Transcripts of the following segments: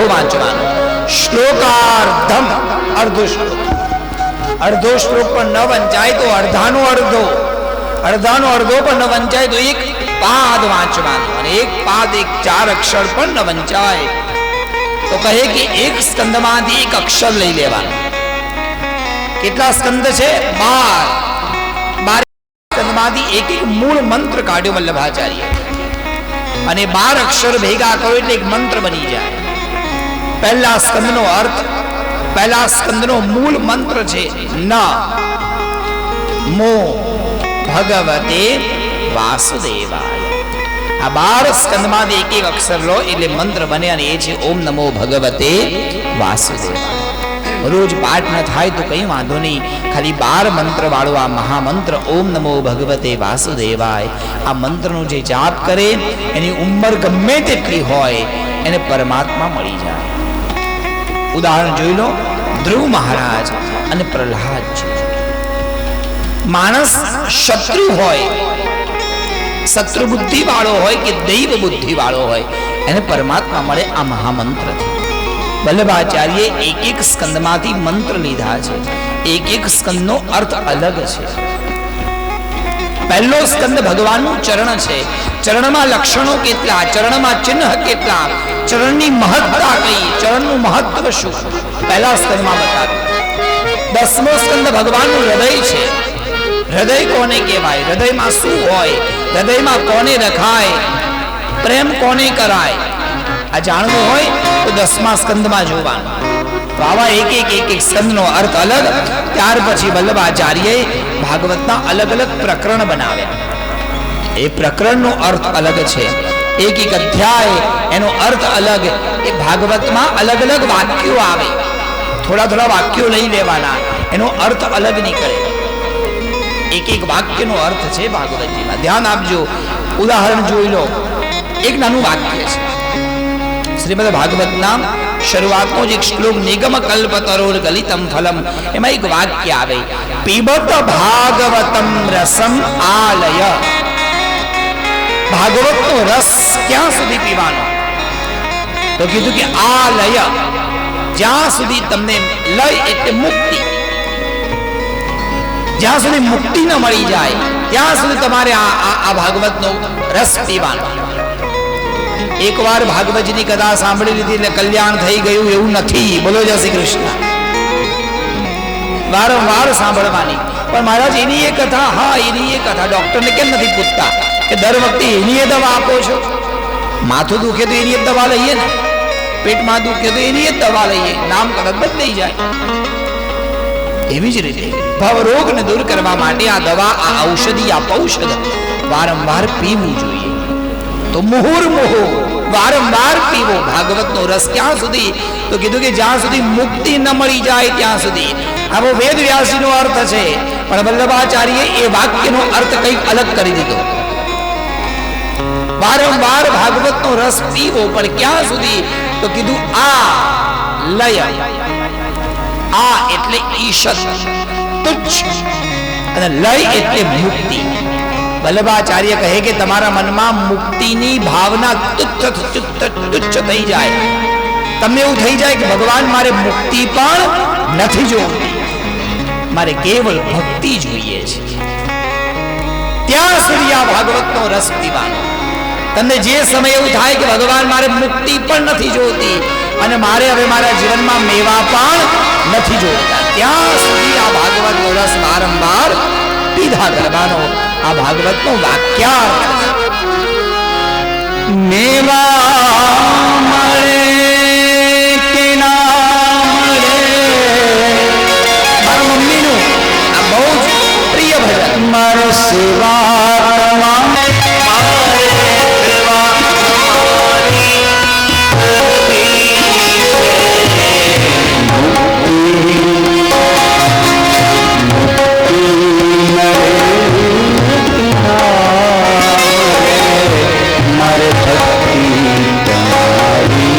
અડધો વાંચવાનો, શ્લોકાર્ધમ અડધો શ્લોક, અડધો શ્લોક પણ ન વંચાય તો અડધાનો અડધો, અડધાનો અડધો પણ ન વંચાય તો એક પાદ વાંચવાનો, અને એક પાદ એક 4 અક્ષર પણ ન વંચાય તો કહે કે એક સ્કંદમાંથી એક અક્ષર લઈ લેવાનો. કેટલા સ્કંદ છે? 12. 12 સ્કંદમાંથી એક એક મૂળ મંત્ર કાઢ્યો વલ્લભાચાર્ય, અને 12 અક્ષર ભેગા કરો એટલે એક મંત્ર બની જાય. પહેલા સ્કંદનો અર્થ, પહેલા સ્કંદનો મૂળ મંત્ર છે નમો ભગવતે વાસુદેવાય. આ 12 સ્કંદમાંથી એક એક અક્ષર લો એટલે મંત્ર બને, અને એ છે ઓમ નમો ભગવતે વાસુદેવાય. રોજ પાઠ ન થાય તો કંઈ વાંધો નહીં, ખાલી 12 મંત્ર વાળો આ મહામંત્ર ઓમ નમો ભગવતે વાસુદેવાય, આ મંત્રનો જે જાપ કરે એની ઉંમર ગમે તેટલી હોય એને પરમાત્મા મળી જાય. ઉદાહરણ જોઈ લો, ધ્રુવ મહારાજ અને પ્રહલાદજી. માણસ શત્રુ હોય, શત્રુ બુદ્ધિ વાળો હોય કે દૈવ બુદ્ધિ વાળો હોય, એને પરમાત્મા મળે આ મહામંત્રથી. વલ્લભાચાર્ય એક એક સ્કંદમાંથી મંત્ર લીધા છે, એક એક સ્કંદનો અર્થ અલગ છે. પહેલો સ્કંદ ભગવાનનું ચરણ છે, ચરણમાં લક્ષણો કેટલા, ચરણમાં ચિહ્ન કેટલા, ચરણની મહત્તા કઈ, ચરણનું મહત્વ શું, પહેલા સ્કંદમાં બતાવ્યું. 10મો સ્કંદ ભગવાનનું હૃદય છે. હૃદય કોને કહેવાય, હૃદયમાં શું હોય, હૃદયમાં કોને રખાય, પ્રેમ કોને કરાય, આ જાણવું હોય તો 10મા સ્કંદમાં જોવાનું. તો આવા એક એક સ્કંદનો અર્થ અલગ. ત્યાર પછી વલ્લભાચાર્યએ ભાગવતના અલગ અલગ પ્રકરણ બનાવ્યા, એ પ્રકરણનો અર્થ અલગ છે. એક એક અધ્યાય એનો અર્થ અલગ. એ ભાગવતમાં અલગ અલગ વાક્યો આવે, થોડા થોડા વાક્યો લઈ લેવાના, એનો અર્થ અલગ નીકળે. એક એક વાક્યનો અર્થ છે ભાગવતજીમાં. ધ્યાન આપજો, ઉદાહરણ જોઈ લો. એક નાનું વાક્ય છે શ્રીમદ ભાગવતના શરૂઆતનો જ એક શ્લોક, નિગમ કલ્પતરોર ગલિતમ ફલમ, એમાં એક વાક્ય આવે, પીબત ભાગવતમ રસમ આલય. ભાગવતનો રસ ક્યાં સુધી પીવાનો? તો કીધું કે આલય, જ્યાં સુધી તમને લય એટલે મુક્તિ, જ્યાં સુધી મુક્તિ ન મળી જાય ત્યાં સુધી તમારે આ ભાગવતનો રસ પીવાનો. એકવાર ભાગવતજીની કથા સાંભળી લીધી એટલે કલ્યાણ થઈ ગયું એવું નથી. બોલો જય શ્રી કૃષ્ણ. વારંવાર સાંભળવાની. પણ મહારાજ એની એ કથા, હા એની એ કથા, ડોક્ટરને કેમ નથી પૂછતા કે દર વખતે એની એ દવા આપો છો? માથું દુખે તો એની જ દવા લઈએ ને, પેટમાં દુખે તો એની જ દવા લઈએ, નામ કદાચ બદલાઈ જાય. એવી જ રીતે ભવરોગને દૂર કરવા માટે આ દવા, આ ઔષધિ, આ ઔષધ વારંવાર પીવું જોઈએ. તો મુહુર્મુહુ વારંવાર પીવો ભાગવતનો રસ. ક્યાં સુધી? તો કીધું કે જ્યાં સુધી મુક્તિ ન મળી જાય ત્યાં સુધી. આવો વેદ વ્યાસજીનો અર્થ છે, પણ વલ્લભાચાર્યએ એ વાક્યનો અર્થ કંઈક અલગ કરી દીધો. વારંવાર ભાગવતનો રસ પીવો, પણ ક્યાં સુધી? તો કીધું આ લય, આ એટલે ઈશત, તુચ્છ, અને લય એટલે મુક્તિ. વલ્લભાચાર્ય કહે કે તમારા મનમાં મુક્તિની ભાવના તુચ્છ થઈ જાય. તમને એવું થઈ જાય કે ભગવાન મારે મુક્તિ પણ નથી જોઈતી, મારે કેવળ ભક્તિ જોઈએ છે. ત્યાં સુધી આ ભાગવતનો રસ પીવાનો. તમને જે સમય એવું થાય કે ભગવાન મારે મુક્તિ પણ નથી જોઈતી અને મારે હવે મારા જીવનમાં મેવા પણ નથી જોઈતા, ત્યાં સુધી આ ભાગવતનો રસ વારંવાર પીધા કરવાનો. આ ભાગવતનો વાક્યાર્થ મેવા મળે કે ના મળે. મારા મમ્મીનું આ બહુ જ પ્રિય ભજન, મારો સેવા મારે ભક્તિ તમારી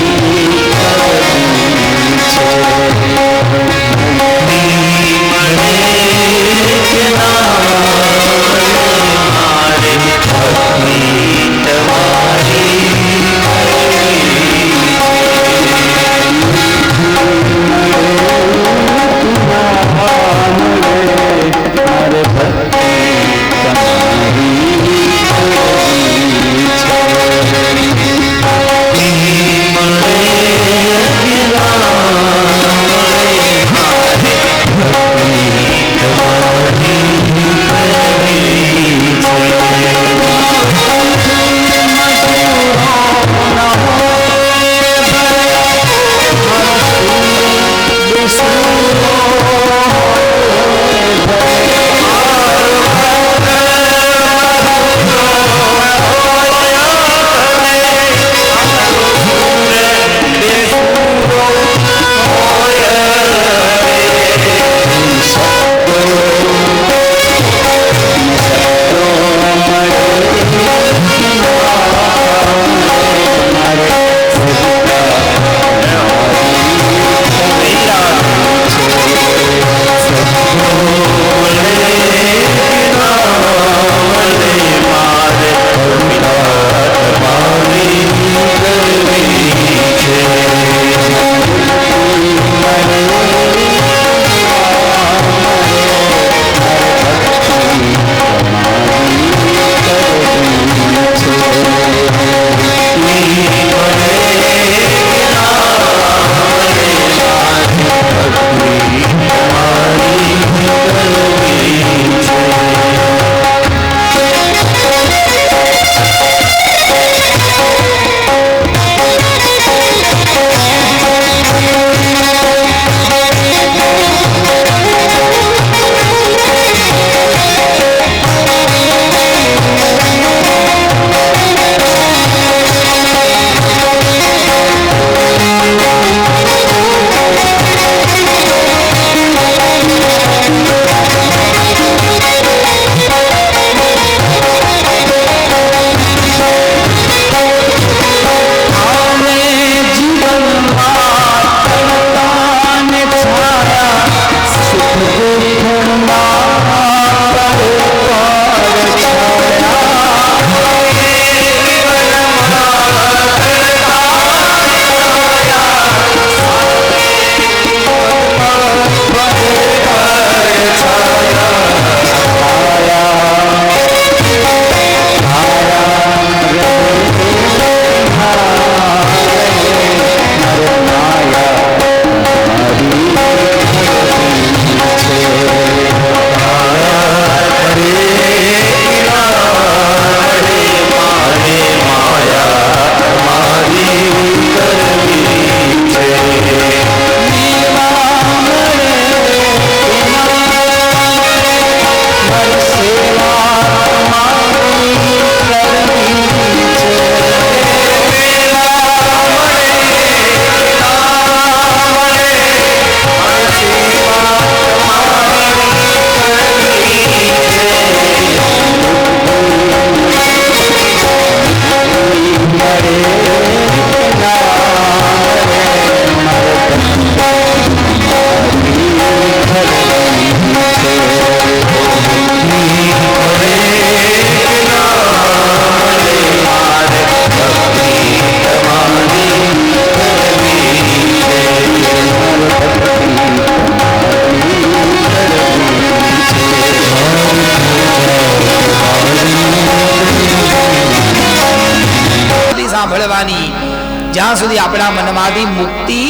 જ્યાં સુધી આપણા મનમાંથી મુક્તિ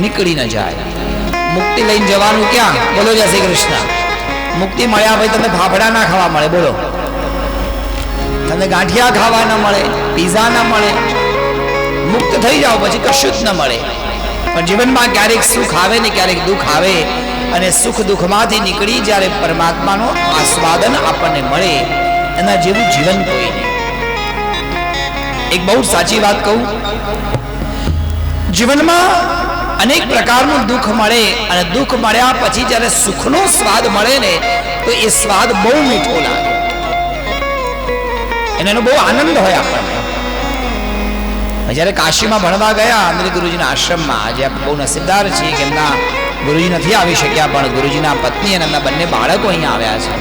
નીકળી ન જાય. મુક્તિ લઈને જવાનું ક્યાં? બોલો જય શ્રી કૃષ્ણ. મુક્તિ મળ્યા ભાઈ તમને ફાફડા ના ખાવા મળે, બોલો, તમને ગાંઠિયા ખાવા ન મળે, પીઝા ન મળે. મુક્ત થઈ જાઓ પછી કશું જ ન મળે. પણ જીવનમાં ક્યારેક સુખ આવે ને ક્યારેક દુઃખ આવે, અને સુખ દુઃખમાંથી નીકળી જ્યારે પરમાત્માનો આસ્વાદન આપણને મળે, એના જેવું જીવન કોઈ નહીં. એક બહુ સાચી વાત કહું, જીવનમાં અનેક પ્રકારનું દુઃખ મળે, અને દુઃખ મળ્યા પછી જ્યારે સુખનો સ્વાદ મળે ને, તો એ સ્વાદ બહુ મીઠો લાગે, એનો બહુ આનંદ હોય આપણને. જ્યારે કાશીમાં ભણવા ગયા અમૃત ગુરુજીના આશ્રમમાં, આજે બહુ નસીબદાર છીએ કે એમના ગુરુજી નથી આવી શક્યા, પણ ગુરુજીના પત્ની અને એમના બંને બાળકો અહીંયા આવ્યા છે.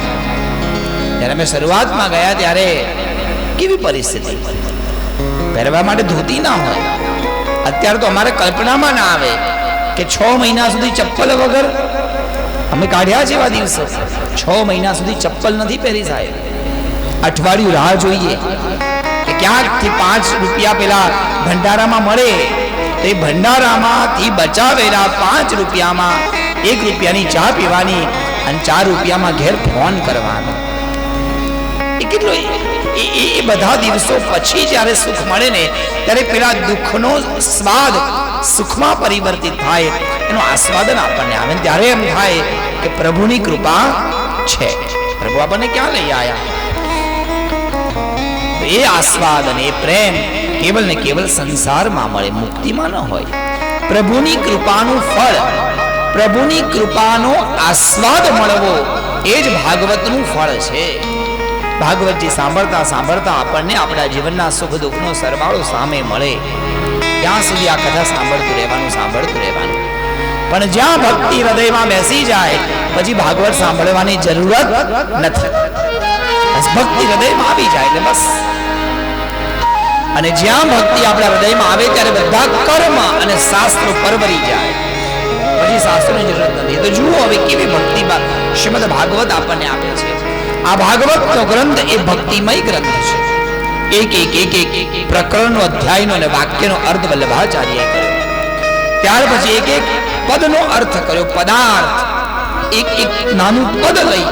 જ્યારે અમે શરૂઆતમાં ગયા ત્યારે કેવી પરિસ્થિતિ, પહેરવા માટે ધોતી ના હોય. અત્યારે તો અમારે કલ્પનામાં ના આવે કે 6 મહિના સુધી ચપ્પલ વગર અમે કાઢ્યા છે એવા દિવસો. 6 મહિના સુધી ચપ્પલ નથી પહેરી સાહેબ. અઠવાડિયું રાહ જોઈએ કે ક્યાંકથી 5 રૂપિયા પેલા ભંડારામાં મળે, તો એ ભંડારામાંથી બચાવેલા 5 રૂપિયામાં 1 રૂપિયાની ચા પીવાની, અને 4 રૂપિયામાં ઘેર ફોન કરવાનો. એ કેટલો એ બધા દિવસો પછી જ્યારે સુખ મળે ને, ત્યારે પેલા દુઃખનો સ્વાદ સુખમાં પરિવર્તિત થાય, એનું આસ્વાદન આપણને આવે. ત્યારે એમ થાય કે પ્રભુની કૃપા છે, પ્રભુ આપણને ક્યાં લઈ આવ્યા. એ આસ્વાદ અને એ પ્રેમ કેવલ ને કેવલ સંસારમાં મળે, મુક્તિમાં ન હોય. પ્રભુની કૃપાનું ફળ, પ્રભુની કૃપાનો આસ્વાદ મળવો, એ જ ભાગવતનું ફળ છે. ભાગવતજી સાંભળતા સાંભળતા આપણને આપણા જીવનના સુખ દુઃખનો સરવાળો સામે મળે, ત્યાં સુધી આ કથા સાંભળતું રહેવાનું, સાંભળતું રહેવાનું. પણ જ્યાં ભક્તિ હૃદયમાં બેસી જાય પછી ભાગવત સાંભળવાની જરૂરત નથી. ભક્તિ હૃદયમાં આવી જાય એટલે બસ. અને જ્યાં ભક્તિ આપણા હૃદયમાં આવે ત્યારે બધા કર્મ અને શાસ્ત્રો પરવરી જાય, પછી શાસ્ત્રોની જરૂરત નથી. તો જુઓ હવે કેવી ભક્તિ શ્રીમદ ભાગવત આપણને આપે છે. આ ભાગવતનો ગ્રંથ એ ભક્તિમય ગ્રંથ છે. એક પ્રકરણનો, અધ્યાયનો અને વાક્યનો અર્થ વલ્લભાચાર્યએ કર્યો. ત્યાર પછી એક પદનો અર્થ કર્યો, પદાર્થ. એક નાનું પદ લઈ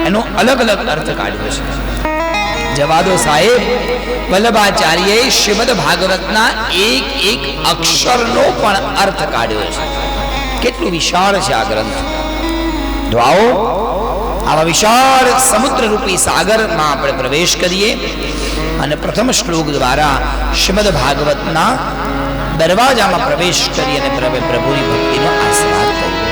એનો અલગ અલગ અર્થ કાઢ્યો છે. જવા દો સાહેબ, વલ્લભાચાર્યએ શ્રીમદ ભાગવતના એક અક્ષરનો પણ અર્થ કાઢ્યો છે. કેટલું વિશાળ છે આ ગ્રંથ. તો આવો આવા વિશાળ સમુદ્ર રૂપી સાગરમાં આપણે પ્રવેશ કરીએ અને પ્રથમ શ્લોક દ્વારા શ્રીમદ ભાગવતના દરવાજામાં પ્રવેશ કરી અને પ્રભુની ભક્તિનો આસ્વાદ કરીએ.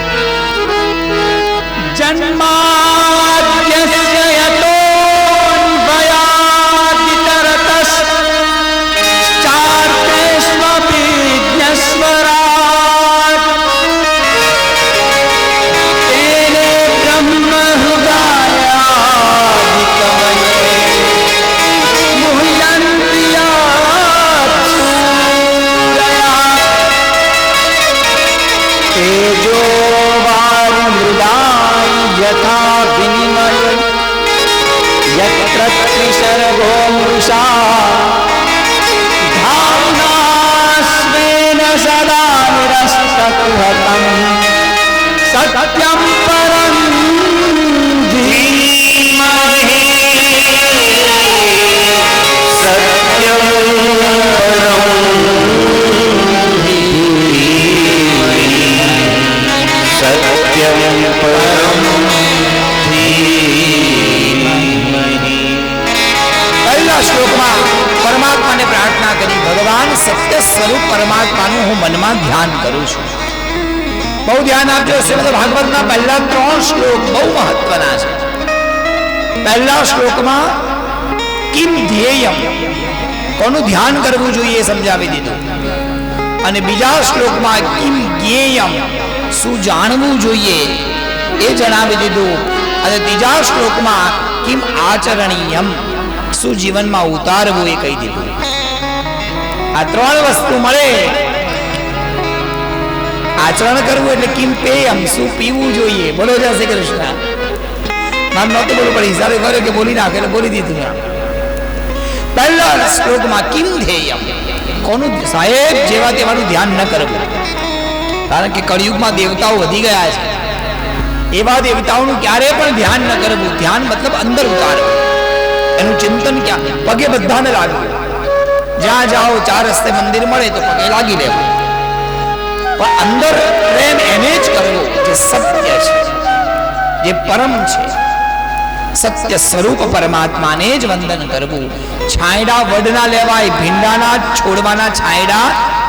જન્માદ્યસ્ય યતોન્વયાદિ તરતશ્ ચાર્તેષ્વપીજ્ઞસ્વરાટ તેને બ્રહ્મ હૃદયાદિ કમલે મુહ્યન્તિ યાત્સૂરયા તેજો यथा विनिमय यत्र त्रिसर्गो मृषा धाम्नास्वेन सदा निरस्तकुहकं सत्यं परं धीमहि सत्यं परं પહેલા શ્લોકમાં પરમાત્માને પ્રાર્થના કરી, ભગવાન સત્ય સ્વરૂપ પરમાત્માનું હું મનમાં ધ્યાન કરું છું. બહુ ધ્યાન આપજો, શ્રીમદ ભાગવતના પહેલા 3 શ્લોક બહુ મહત્વના છે. પહેલા શ્લોકમાં કિમ ધ્યેયમ, કોનું ધ્યાન કરવું જોઈએ એ સમજાવી દીધું. અને બીજા શ્લોકમાં કિમ જ્ઞેયમ, શું જાણવું જોઈએ એ જણાવી દીધું. અને ત્રીજા શ્લોકમાં કિમ આચરણીયમ, શું જીવનમાં ઉતારવું એ કહી દીધું. આ 3 વસ્તુ મળે. આચરણ કરવું એટલે કિમ પેયમ, શું પીવું જોઈએ. બોલો જય શ્રી કૃષ્ણ. નામ નહોતું બોલવું પડે, હિસાબે કર્યો કે બોલી નાખે એટલે બોલી દીધું. પહેલા શ્લોકમાં કિમ ધ્યેયમ, કોનું સાહેબ જેવા તેવાનું ધ્યાન ન કરવું, કારણ કે કળિયુગમાં દેવતાઓ વધી ગયા છે. એવા દેવતાઓનું ક્યારે પણ ધ્યાન ન કરવું. ધ્યાન મતલબ અંદર ઉતારવું, એનું ચિંતન ક્યાં? પગે બધાને લાગવું. જ્યાં જાઓ ચાર રસ્તે મંદિર મળે તો પગે લાગી લેવું, પણ અંદર પ્રેમ એને જ કરવો જે સત્ય છે, જે પરમ છે. સત્ય સ્વરૂપ પરમાત્માને જ વંદન કરવું. છાંયડા વડના લેવાય, ભીંડાના છોડવાના છાંયડા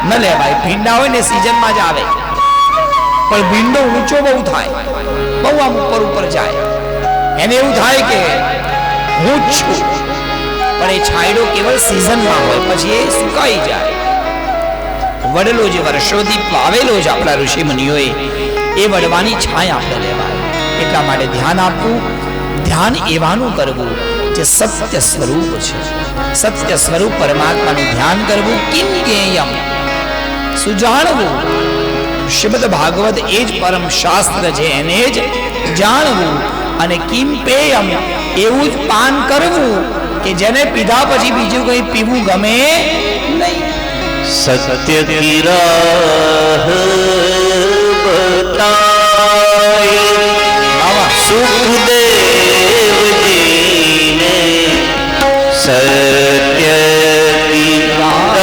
ન લેવાય. ભીંડા હોય ને સિઝનમાં જ આવે, પણ ભીંડો ઊંચો બહુ થાય, બહુ આમ ઉપર ઉપર જાય, એને એવું થાય કે હું જ છું, પણ એ છાંયડો કેવળ સિઝનમાં હોય, પછી એ સુકાઈ જાય. વડલો જે વર્ષોથી વાવેલો છે આપણા ઋષિ મુનિઓએ, એ વડવાની છાંય આપણે લેવાય. એટલા માટે ધ્યાન આપવું, ધ્યાન એવાનું કરવું જે સત્ય સ્વરૂપ છે. સત્ય સ્વરૂપ પરમાત્માનું ધ્યાન કરવું. કિમ જ્ઞેયમ, સુજાણવું. શ્રીમદ ભાગવત એ જ પરમ શાસ્ત્ર છે, એને જ જાણવું. અને કિમ પેયમ, એવું જ પાન કરવું કે જેને પીધા પછી બીજું કંઈ પીવું ગમે નહીં. સત્ય કી રાહ બતાય સુખદેવ જીને, સત્ય કી રાહ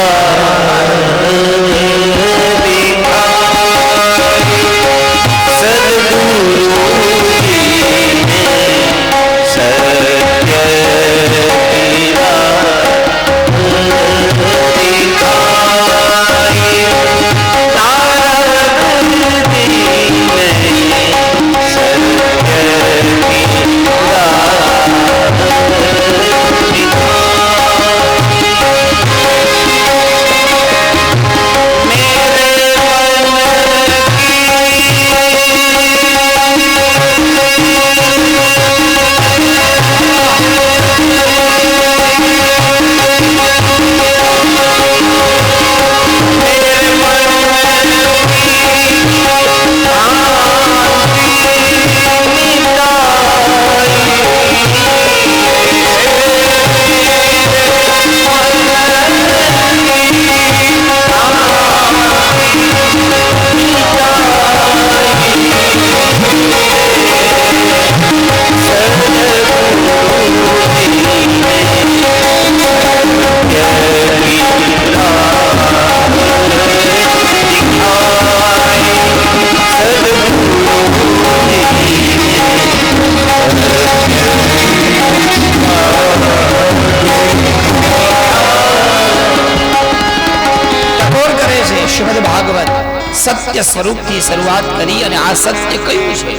સત્ય સ્વરૂપથી શરૂઆત કરી અને આ સત્ય કયું છે,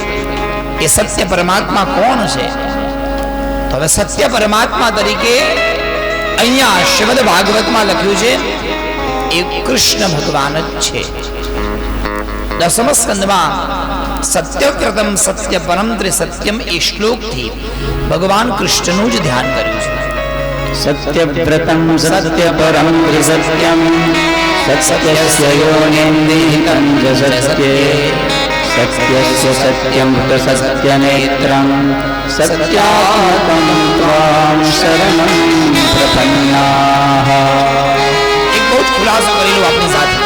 એ સત્ય પરમાત્મા કોણ છે? તો હવે સત્ય પરમાત્મા તરીકે અહીંયા શ્રીમદ ભાગવતમાં લખ્યું છે એ કૃષ્ણ ભગવાન જ છે. દસમ સ્કંદમાં સત્યવ્રતમ સત્ય પરમ ત્રિસત્યમ એ શ્લોકથી ભગવાન કૃષ્ણનું જ ધ્યાન કર્યું છે. સત્યવ્રતમ સત્ય પરમ ત્રિસત્યમ સત્યસ્ય યોનિર્નિહિતં જ સત્યે સત્યસ્ય સત્યમ સત્યનેત્રં સત્યાત્મકં ત્વાં શરણં પ્રપન્નાઃ. એક બહુ જ ખુલાસો કરેલો આપણી સાથે.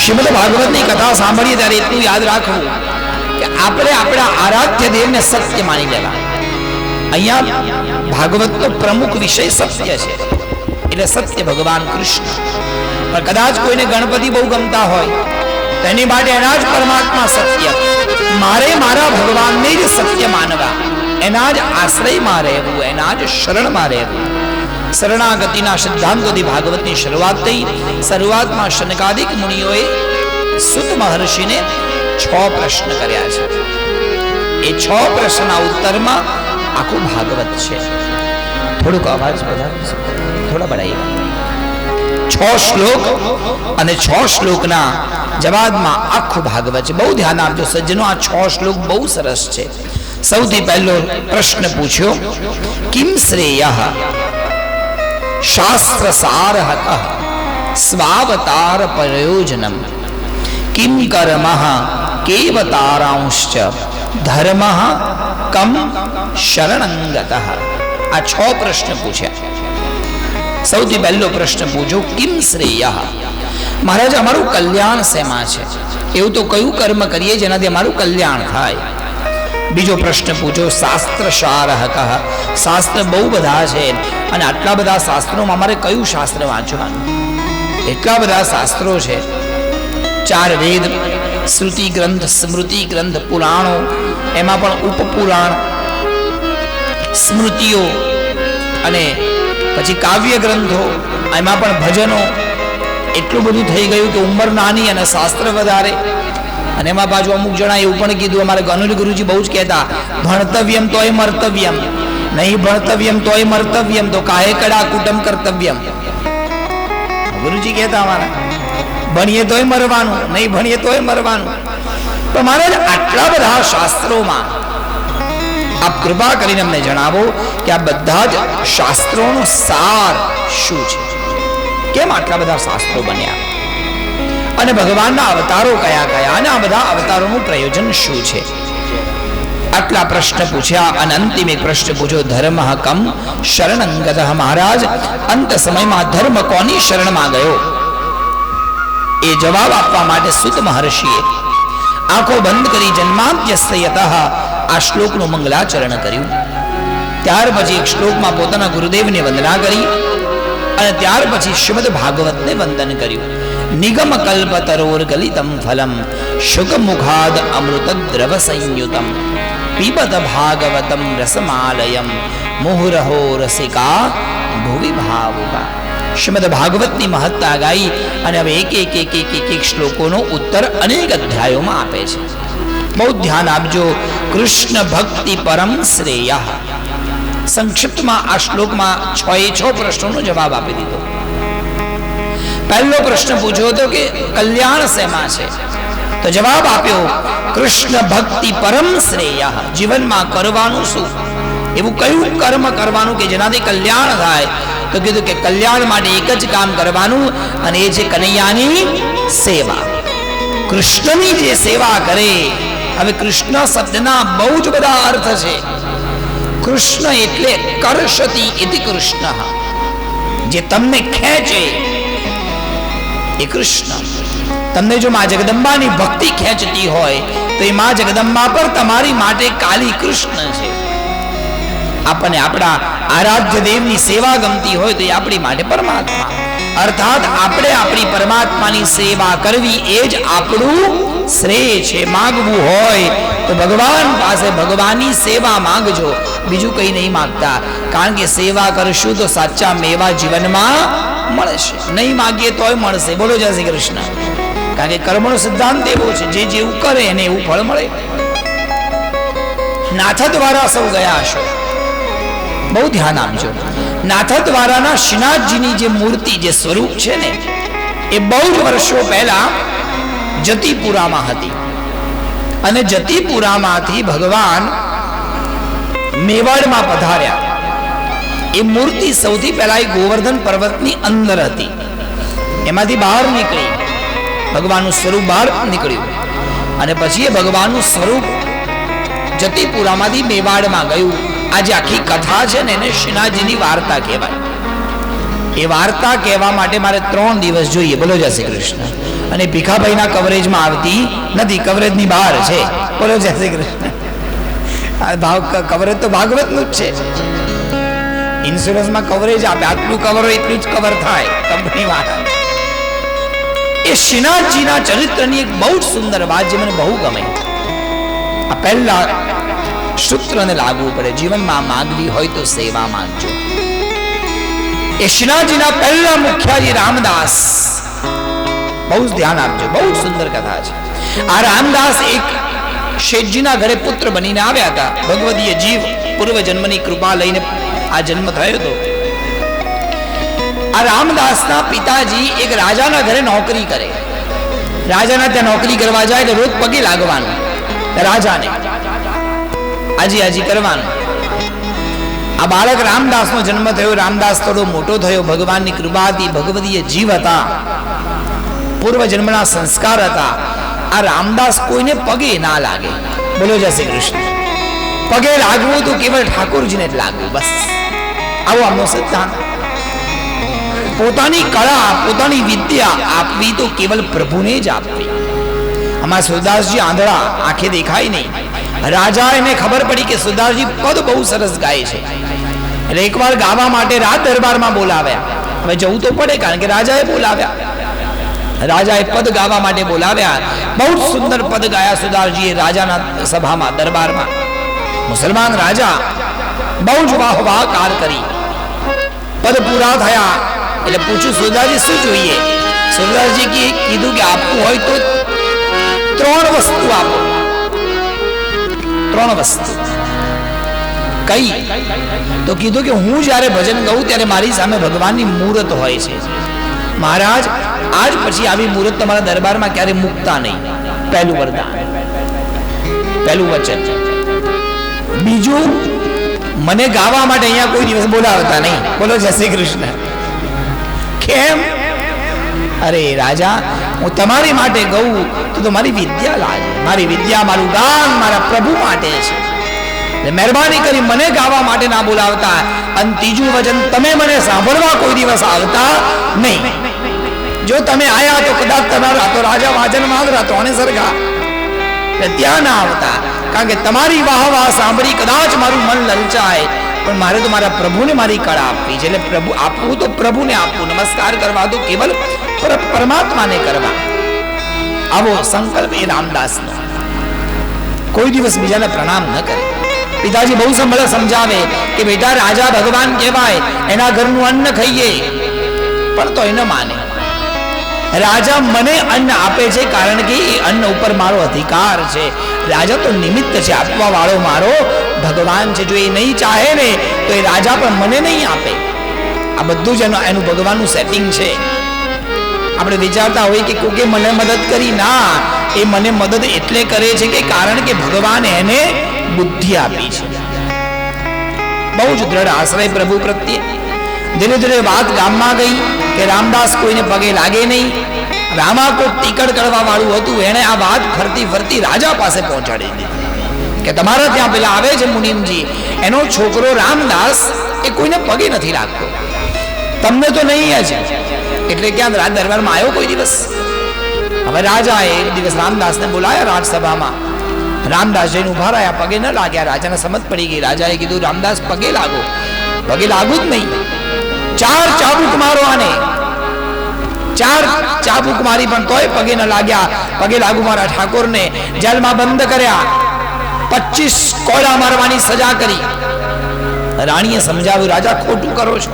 શ્રીમદ ભાગવતની કથા સાંભળીએ ત્યારે એટલું યાદ રાખવું કે આપણે આપણા આરાધ્ય દેવને સત્ય માની લેવા. અહીંયા ભાગવતનો પ્રમુખ વિષય સત્ય છે, એટલે સત્ય ભગવાન કૃષ્ણ. પણ કદાચ કોઈને ગણપતિ બહુ ગમતા હોય તો એની માટે એના જ પરમાત્મા સત્ય. મારે મારા ભગવાનને જ સત્ય માનવા, એના જ આશ્રયમાં રહેવું, એના જ શરણમાં રહેવું. શરણાગતિના સિદ્ધાંતોથી ભાગવતની શરૂઆત થઈ. શરૂઆતમાં શનકાદિક મુનિઓએ સુત મહર્ષિને 6 પ્રશ્ન કર્યા છે. એ 6 પ્રશ્નના ઉત્તરમાં આખું ભાગવત છે. થોડુંક અવાજ વધારે, થોડા બઢાઈએ. 6 શ્લોક અને 6 શ્લોકના જવાબમાં આખું ભાગવત છે. બહુ ધ્યાન આપજો સજ્જનો, આ 6 શ્લોક બહુ સરસ છે. સૌથી પહેલો પ્રશ્ન પૂછ્યો, કિમ શ્રેયઃ શાસ્ત્ર સારઃ સ્વાવતાર પ્રયોજનમ કિમ કર્મઃ કેવતારાંશ્ચ ધર્મઃ કમ શરણંગતઃ. આ 6 પ્રશ્ન પૂછ્યા. સૌથી પહેલો પ્રશ્ન પૂછો, કિમ શ્રેય? મહારાજ, અમારું કલ્યાણ શેમાં છે? એવું તો કયું કર્મ કરીએ જેનાથી અમારું કલ્યાણ થાય? બીજો પ્રશ્ન પૂછો, શાસ્ત્ર સારઃ કઃ? શાસ્ત્ર બહુ બધા છે અને આટલા બધા શાસ્ત્રોમાં અમારે કયું શાસ્ત્ર વાંચવાનું? એટલા બધા શાસ્ત્રો છે, 4 વેદ, શ્રુતિ ગ્રંથ, સ્મૃતિ ગ્રંથ, પુરાણો, એમાં પણ ઉપપુરાણ, સ્મૃતિઓ અને પછી કાવ્ય ગ્રંથો, એમાં પણ ભજનો. એટલું બધું થઈ ગયું કે ઉંમર નાની અને શાસ્ત્ર વધારે. અને એમાં પાછું અમુક જણા એવું પણ કીધું, અમારે અનુલ ગુરુજી બહુ જ કહેતા, ભણતવ્યમ તોય મર્તવ્યમ, નહીં ભણતવ્યમ તોય મર્તવ્યમ, તો કાહે કડા કુટુંબ કર્તવ્યમ. ગુરુજી કહેતા અમારા, ભણીએ તોય મરવાનું, નહીં ભણીએ તોય મરવાનું. તો મહારાજ, આટલા બધા શાસ્ત્રોમાં આપ કૃપા કરીને અમને જણાવો કે આ બધા જ શાસ્ત્રોનો સાર શું છે? કેમ આટલા બધા શાસ્ત્રો બન્યા અને ભગવાનના અવતારો કયા કયા અને આ બધા અવતારોનું પ્રયોજન શું છે? આટલા પ્રશ્ન પૂછ્યા અને અંતિમ એક પ્રશ્ન પૂછ્યો, ધર્મ કમ શરણં ગતઃ? મહારાજ, અંત સમયમાં ધર્મ કોની શરણમાં ગયો? એ જવાબ આપવા માટે સુત મહર્ષિએ આંખો બંધ કરી જન્માદ્યસ્ય યતઃ આ શ્લોકનું મંગલાચરણ કર્યું. ત્યાર પછી એક શ્લોકમાં પોતાના ગુરુદેવને વંદના કરી અને ત્યાર પછી શ્રીમદ ભાગવતને વંદન કર્યું. નિગમ કલ્પતરોર ગલિતમ ફલમ શુક મુખાદ અમૃત દ્રવ સંયુતમ પીબત ભાગવતમ રસમાલયમ મુહુરહો રસિકા ભુવિ ભાવુકા. શ્રીમદ ભાગવતની મહત્તા ગાઈ અને હવે એક શ્લોકોનો ઉત્તર અનેક અધ્યાયોમાં આપે છે. બહુ ધ્યાન આપજો. કૃષ્ણ ભક્તિ પરમ શ્રેય. સંક્ષિપ્તમાં આ શ્લોકમાં 6 પ્રશ્નોનો જવાબ આપી દીધો. પહેલો પ્રશ્ન પૂછ્યો હતો કે કલ્યાણ શેમાં છે? તો જવાબ આપ્યો, કૃષ્ણ ભક્તિ પરમ શ્રેય. જીવનમાં કરવાનું શું? એવું કયું કર્મ કરવાનું કે જેનાથી કલ્યાણ થાય? તો કીધું કે કલ્યાણ માટે એક જ કામ કરવાનું અને એ છે કનૈયાની સેવા. કૃષ્ણની જે સેવા કરે. હવે કૃષ્ણ શબ્દના બહુ જ બધા અર્થ છે. કૃષ્ણ એટલે કર્ષતિ ઇતિ કૃષ્ણ, જે તમને ખેંચે એ કૃષ્ણ. તમને જો માં જગદંબાની ભક્તિ ખેંચતી હોય તો એ માં જગદંબા પર તમારી માટે કાલી કૃષ્ણ છે. આપણને આપણા આરાધ્ય દેવની સેવા ગમતી હોય તો એ આપણી માટે પરમાત્મા. અર્થાત આપણે આપણી પરમાત્માની સેવા કરવી એ જ આપણું શ્રેય છે. માંગવું હોય તો ભગવાન પાસે ભગવાનની સેવા માંગજો, બીજું કંઈ નહીં માંગતા. કારણ કે સેવા કરશું તો સાચા મેવા જીવનમાં મળશે. નહીં માગીએ તોય મળશે. બોલો જય શ્રી કૃષ્ણ. કારણ કે કર્મનો સિદ્ધાંત એવો છે, જે જેવું કરે એને એવું ફળ મળે. નાથ દ્વારા સૌ ગયા હશો, બહુ ધ્યાન આપજો. નાથ દ્વારાના શ્રીનાથજીની જે મૂર્તિ, જે સ્વરૂપ છે ને, એ બહુ જ વર્ષો પહેલા જતીપુરામાં હતી અને જતીપુરામાંથી ભગવાન મેવાડમાં પધાર્યા. એ મૂર્તિ સૌથી પહેલા એ ગોવર્ધન પર્વતની અંદર હતી, એમાંથી બહાર નીકળી, ભગવાનનું સ્વરૂપ બહાર નીકળ્યું અને પછી એ ભગવાનનું સ્વરૂપ જતીપુરામાંથી મેવાડમાં ગયું. આજે આખી કથા છે ને એને શ્રીનાથજીની વાર્તા કહેવાય. એ વાર્તા કહેવા માટે મારે 3 દિવસ જોઈએ. બોલો જય શ્રી કૃષ્ણ. અને ભીખાભાઈના કવરેજમાં આવતી નથી, કવરેજની બહાર છે. બોલો જય શ્રી કૃષ્ણ. કવરેજ તો ભાગવતનું જ છે. ઇન્સ્યોરન્સમાં કવરેજ આપે, આટલું કવર હોય એટલું જ કવર થાય કંપનીમાં. એ શ્રીનાથજીના ચરિત્રની એક બહુ જ સુંદર વાત જે મને બહુ ગમે. આ પહેલા સૂત્રને લાગવું પડે. જીવનમાં માંગવી હોય તો સેવા માંગજો. એ શ્રીનાથજીના પહેલા મુખ્યાજી રામદાસ, બહુ જ ધ્યાન આપજો, બહુ જ સુંદર કથા છે. આ રામદાસ એક શેઠજીના ઘરે પુત્ર બનીને આવ્યા હતા. ભગવદીય જીવ પૂર્વ જન્મની કૃપા લઈને આ જન્મ થયો હતો. આ રામદાસના પિતાજી એક રાજાના ઘરે નોકરી કરે. રાજાના ત્યાં નોકરી કરવા જાય એટલે રોજ પગે લાગવાનું રાજાને, આજી કરવાનું. આ બાળક રામદાસનો જન્મ થયો. રામદાસ થોડો મોટો થયો. ભગવાનની કૃપાથી ભગવદીય જીવ હતા, પૂર્વ જન્મના સંસ્કાર હતા. આ રામદાસ કોઈને પગે ના લાગે. બોલો જય શ્રી કૃષ્ણ. પગે લાગવું તો કેવળ ઠાકોરજીને જ લાગવું, બસ. આવો આમનો સિદ્ધાંત. પોતાની કળા, પોતાની વિદ્યા આપવી તો કેવલ પ્રભુને જ આપવી. અમારા સુરદાસજી આંધળા, આંખે દેખાય નહીં. રાજા એને ખબર પડી કે સુરદાસજી પદ બહુ સરસ ગાય છે, એટલે એકવાર ગાવા માટે રાજ દરબારમાં બોલાવ્યા. હવે જવું તો પડે, કારણ કે રાજાએ બોલાવ્યા. રાજાએ પદ ગાવા માટે બોલાવ્યા. બહુ જ સુંદર પદ ગાયા સુરદાસજીએ રાજાના સભામાં, દરબારમાં. મુસલમાન રાજા બહુ જ વાહવાહકાર કરી. પદ પૂરા થયા એટલે પૂછ્યું, સુરદાસજી શું જોઈએ? સુરદાસજી કીધું કે આપવું હોય તો 3 વસ્તુ આપો. 3 વસ્તુ કઈ? તો કીધું કે હું જ્યારે ભજન ગાઉં ત્યારે મારી સામે ભગવાનની મૂર્ત હોય છે. મહારાજ, આજ પછી આવી મૂર્ત તમારા દરબારમાં ક્યારે મૂકતા નહીં. પહેલું વરદાન, પહેલું વચન. બીજું, મને ગાવા માટે અહીંયા કોઈ દિવસ બોલાવતા નહીં. બોલો જય શ્રી કૃષ્ણ. કેમ? અરે રાજા, હું તમારી માટે ગાઉં તો મારી વિદ્યા લાગે. મારી વિદ્યા, મારું ગાન મારા પ્રભુ માટે છે. મહેરબાની કરી મને ગાવા માટે ના બોલાવતા. અને ત્રીજું વચન, તમે મને સાંભળવા કોઈ દિવસ આવતા નહીં. જો તમે આયા તો કદાચ તમારા તો રાજા વાજન માંગરા તો અને સરખા ત્યાં ના આવતા, કારણ કે તમારી વાહ વાહ સાંભળી કદાચ મારું મન લલચાય. પણ મારે તો મારા પ્રભુને મારી કળા આપવી છે. એટલે પ્રભુ આપવું તો પ્રભુને આપવું, નમસ્કાર કરવા તો કેવલ પરમાત્માને કરવા. આવો સંકલ્પ એ રામદાસનો. કોઈ દિવસ બીજાને પ્રણામ ન કરે. પિતાજી બહુ સમજાવે કે બેટા, રાજા ભગવાન કહેવાય, એના ઘરનું અન્ન ખાઈએ, પણ તો ન માને. રાજા મને અન્ન આપે છે કારણ કે એ અન્ન ઉપર મારો અધિકાર છે. રાજા તો નિમિત્ત છે, આપવા વાળો મારો ભગવાન છે. જો એ નહીં ચાહે ને તો એ રાજા પણ મને નહીં આપે. આ બધું જ એનું ભગવાનનું સેટિંગ છે. આપણે વિચારતા હોય કે કોકે મને મદદ કરી. ના, એ મને મદદ એટલે કરે છે કે કારણ કે ભગવાન એને બુદ્ધિ આપી છે. બહુ જ દ્રઢ આશ્રય પ્રભુ પ્રત્યે. ધીરે ધીરે વાત ગામમાં ગઈ કે રામદાસ કોઈને પગે લાગે નહીં. રામા કોઈ ટીકડ કરવા વાળું હતું, એને આ વાત ફરતી ફરતી રાજા પાસે પહોંચાડી દીધી કે તમારા ત્યાં પેલા આવે છે મુનિમજી, એનો છોકરો રામદાસ એ કોઈને પગે નથી લાગતો, તમને તો નહીં જ. એટલે ક્યાં રાજ દરબારમાં આવ્યો કોઈ દિવસ. હવે રાજાએ એક દિવસ રામદાસને બોલાયા રાજસભામાં. રામદાસ જઈને ઉભા રહ્યા, પગે ન લાગ્યા. રાજાને સમજ પડી ગઈ. રાજાએ કીધું, રામદાસ પગે લાગો. પગે લાગુ જ નહીં. 4 ચાબુક મારો આને. 4 ચાબુક મારી પણ તોય પગે ન લાગ્યા. પગે લાગુ મારા ઠાકોરને. જેલમાં બંધ કર્યા. 25 કોડા મારવાની સજા કરી. રાણીએ સમજાવ્યું, રાજા ખોટું કરો છો.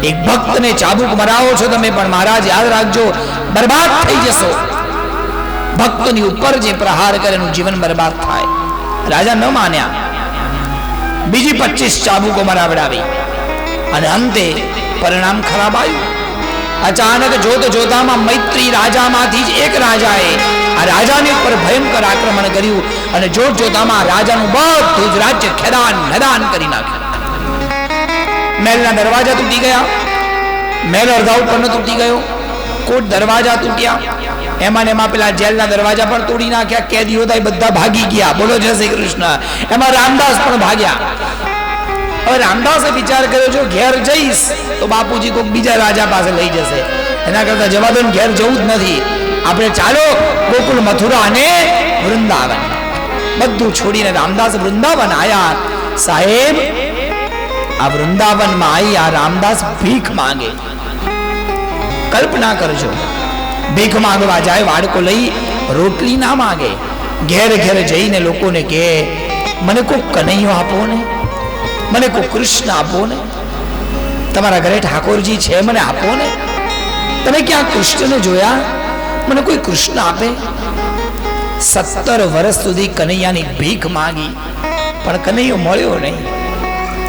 એક ભક્તને ચાબુક મરાવો છો તમે, પણ મહારાજ યાદ રાખજો, બરબાદ થઈ જશો. ભક્તની ઉપર જે પ્રહાર કરે એનું જીવન બરબાદ થાય. રાજા ન માન્યા. બીજી 25 ચાબુકો મરાવડાવી અને અંતે પરિણામ ખરાબ આવ્યું. અચાનક જોત જોતામાં મૈત્રી રાજામાંથી જ એક રાજાએ આ રાજાની ઉપર ભયંકર આક્રમણ કર્યું અને જોત જોતામાં રાજાનું બધું જ રાજ્ય ખેદાન મેદાન કરી નાખ્યું. મહેલના દરવાજા તૂટી ગયા. મહેલ અડધા ઉપરનો તૂટી ગયો. કોટ દરવાજા તૂટ્યા. એમાં પેલા જેલના દરવાજા પણ તોડી નાખ્યા. કેદીઓ બધા ભાગી ગયા. બોલો જય શ્રી કૃષ્ણ. એમાં રામદાસ પણ ભાગ્યા. હવે રામદાસે વિચાર કર્યો, જો ઘેર જઈશ તો બાપુજી કોઈક બીજા રાજા પાસે લઈ જશે, એના કરતા જવા દો, ઘેર જવું જ નથી. આપણે ચાલો ગોકુળ, મથુરા અને વૃંદાવન. બધું છોડીને રામદાસ વૃંદાવન આયા. સાહેબ, આ વૃંદાવનમાં આવી આ રામદાસ ભીખ માંગે. કલ્પના કરજો, ભીખ માંગવા જાય, વાડકો લઈ, રોટલી ના માંગે. ઘેર ઘેર જઈને લોકોને કહે, મને કોઈ કનૈયો આપો ને, મને કોઈ કૃષ્ણ આપો ને, તમારા ઘરે ઠાકોરજી છે, મને આપો ને. તમે ક્યાં કૃષ્ણને જોયા? મને કોઈ કૃષ્ણ આપે. 17 વર્ષ સુધી કનૈયાની ભીખ માંગી, પણ કનૈયો મળ્યો નહીં.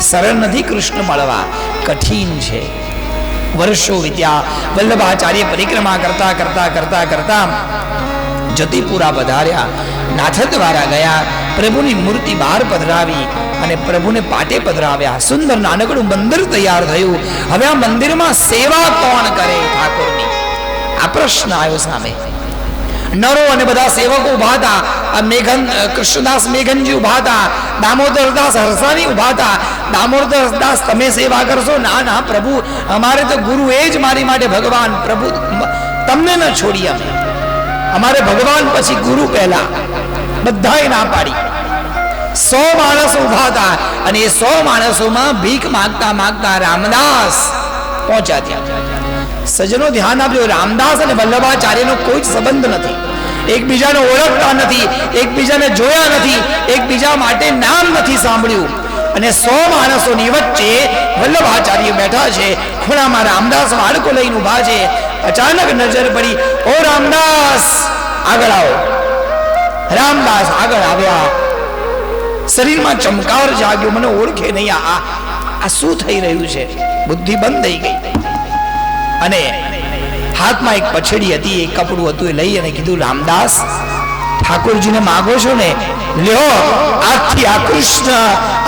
સરળ નથી કૃષ્ણ મળવા, કઠિન છે. વર્ષો વીત્યા. વલ્લભાચાર્ય પરિક્રમા કરતા કરતા કરતા કરતા જતીપુરા પધાર્યા. નાથદ્વારા ગયા. પ્રભુની મૂર્તિ બહાર પધરાવી અને પ્રભુને પાટે પધરાવ્યા. સુંદર નાનકડું મંદિર તૈયાર થયું. હવે આ મંદિરમાં સેવા કોણ કરે ઠાકોરની? આ પ્રશ્ન આવ્યો સામે. નરો અને બધા સેવકો ઉભા હતા. આ મેઘન કૃષ્ણદાસ મેઘનજી ઉભા હતા, દામોદરદાસ હરસાણી ઉભા હતા. દામોદરદાસ તમે સેવા કરશો? ના ના પ્રભુ, અમારે તો ગુરુ એ જ મારી માટે ભગવાન. પ્રભુ તમને ન છોડીએ અમે, અમારે ભગવાન પછી ગુરુ પહેલા. બધાએ ના પાડી. 100 માણસો ઉભા હતા અને એ 100 માણસોમાં ભીખ માંગતા માંગતા રામદાસ પહોંચ્યા ત્યાં. સજનો ધ્યાન આપજો, રામદાસ અને વલ્લભાચાર્યનો કોઈ જ સંબંધ નથી, એકબીજાને ઓળખતા નથી, એકબીજાને જોયા નથી, એકબીજા માટે નામ નથી સાંભળ્યું. અને 100 માણસોની વચ્ચે વલ્લભાચાર્ય બેઠા છે, ખૂણામાં રામદાસ વાડકો લઈને ઉભા છે. અચાનક નજર પડી, ઓ રામદાસ આગળ આવો. રામદાસ આગળ આવ્યા. શરીરમાં ચમકાર જાગ્યો, મને ઓળખે નહીં, આ શું થઈ રહ્યું છે? બુદ્ધિ બંધ થઈ ગઈ. અને હાથમાં એક પછડી હતી, એક કપડું હતું, એ લઈ અને કીધું, રામદાસ ઠાકોરજીને માગો છો ને, લ્યો આજથી આ કૃષ્ણ,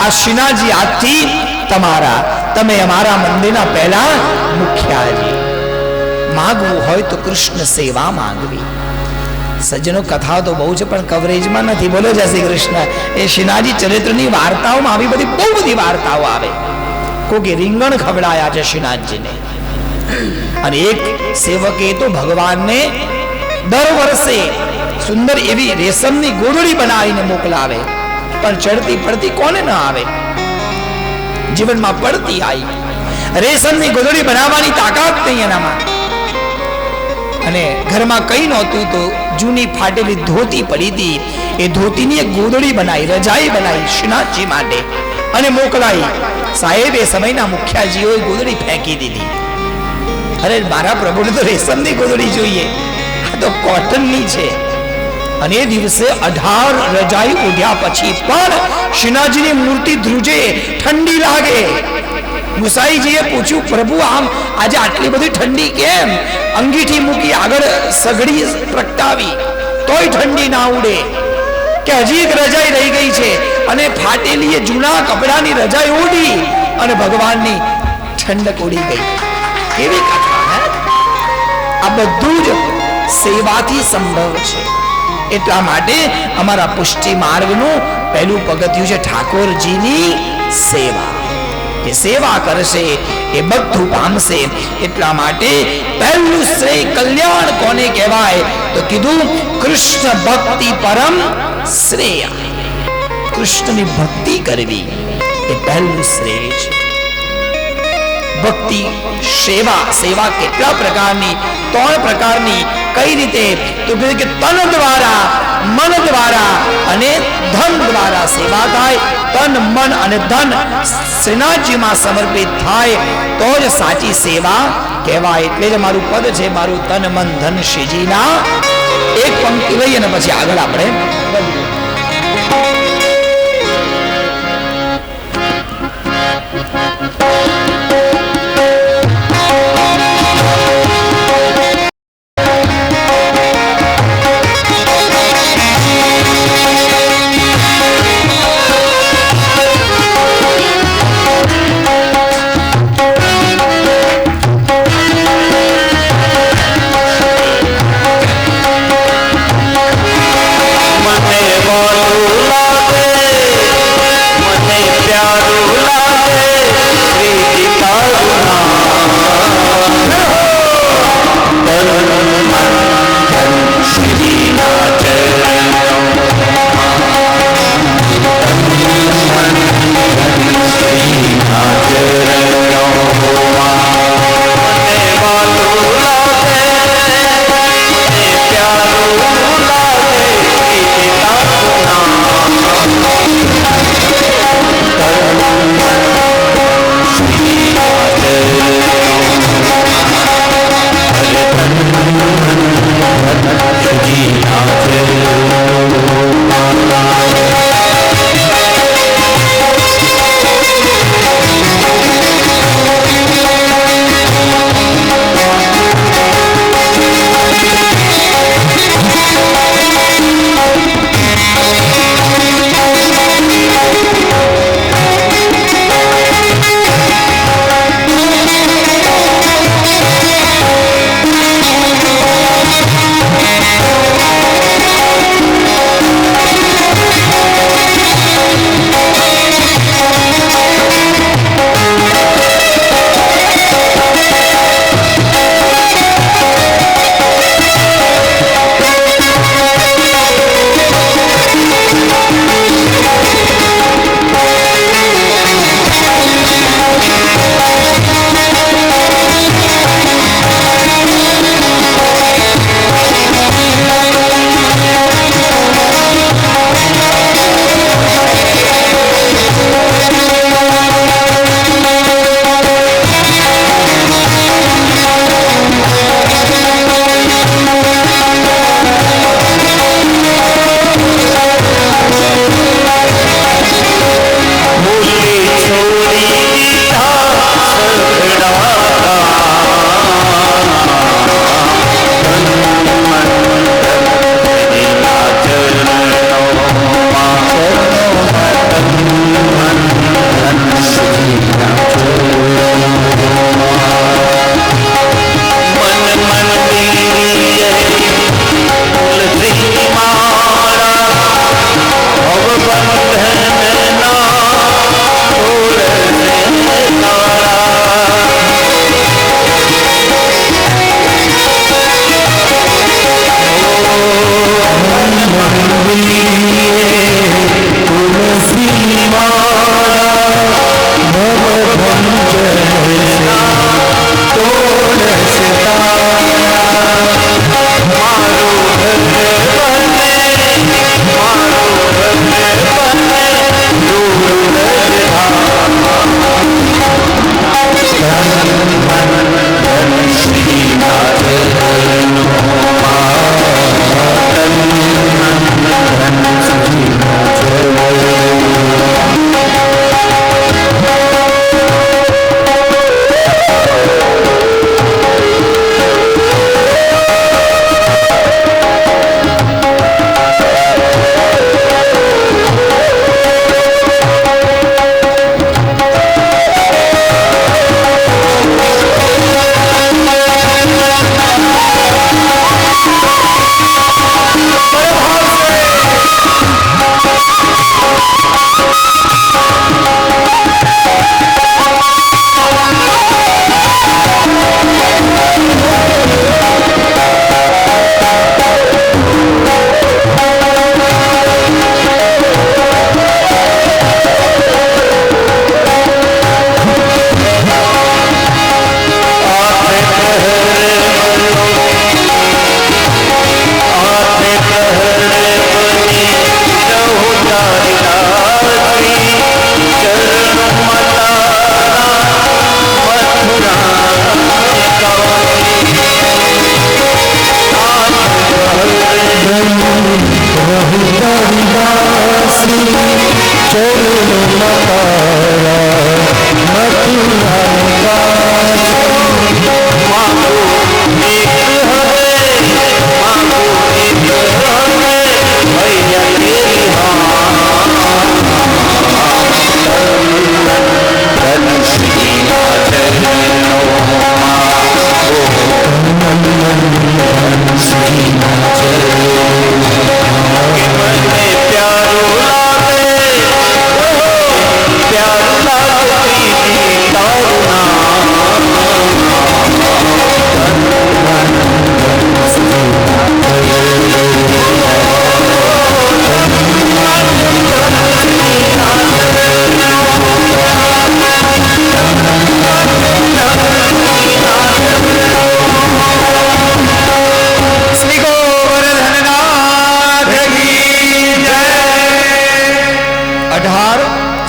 આ શ્રીનાથજી આજથી તમારા, તમે અમારા મંદિરના પહેલા મુખ્યાજી. માગવું હોય તો કૃષ્ણ સેવા માંગવી. સજ્જનો કથા તો બહુ છે પણ કવરેજમાં નથી. બોલો જય શ્રી કૃષ્ણ. એ શ્રીનાથજી ચરિત્રની વાર્તાઓમાં આવી બધી બહુ બધી વાર્તાઓ આવે. કોકે રીંગણ ખવડાયા છે શ્રીનાથજીને, અને એક સેવકે તો ભગવાનને દર વર્ષે સુંદર એવી રેશમની ગોદડી બનાવીને મોકલાવે, પણ ચડતી પડતી કોને ન આવે? જીવનમાં પડતી આવી. રેશમની ગોદડી બનાવવાની તાકાત નહીં એનામાં. અને ઘરમાં કઈ નહોતું તો જૂની ફાટેલી ધોતી પડી હતી, એ ધોતીની એક ગોદડી બનાવી, રજાઈ બનાવી શ્રીનાથજી માટે અને મોકલાઈ. સાહેબ એ સમયના મુખ્યાજીઓએ ગોદડી ફેંકી દીધી. અરે મારા પ્રભુને તો રેશમની ગોદડી જોઈએ, આ તો કોટનની છે. અને એ દિવસે 18 રજાઈ ઓઢ્યા પછી પણ શ્રીનાથજીની મૂર્તિ ધ્રુજે, ઠંડી લાગે. મુસાઈજીએ પૂછ્યું, પ્રભુ આમ આજે આટલી બધી ઠંડી કેમ? અંગીઠી મૂકી આગળ સગડી પ્રગટાવી તોય ઠંડી ના ઉડે, કે હજી એક રજાઈ રહી ગઈ છે. અને ફાટેલી એ જૂના કપડાની રજાઈ ઓઢી અને ભગવાનની ઠંડક ઉડી ગઈ. કેવી કથા હે! આ બધું જ સેવાથી સંભવ છે. એટલા માટે અમારા પુષ્ટિ માર્ગનું પહેલું પગથિયું છે ઠાકોરજીની સેવા. એ સેવા કરશે એ બધું પામશે. એટલા માટે પહેલું શ્રેય કલ્યાણ કોને કહેવાય તો કીધું કૃષ્ણ ભક્તિ પરમ શ્રેય. કૃષ્ણની ભક્તિ કરવી એ પહેલું શ્રેય છે. ભક્તિ સેવા, સેવા કેટલા પ્રકારની? 3 પ્રકારની. કઈ રીતે તો કે તન દ્વારા, મન દ્વારા અને ધન દ્વારા સેવા થાય. તન, મન અને ધન શ્રીનાથજીમાં સમર્પિત થાય તો જ સાચી સેવા કહેવાય. એટલે જ મારું પદ છે, મારું તન મન ધન શ્રીજીના. એક પંક્તિ લઈ અને પછી આગળ આપણે મને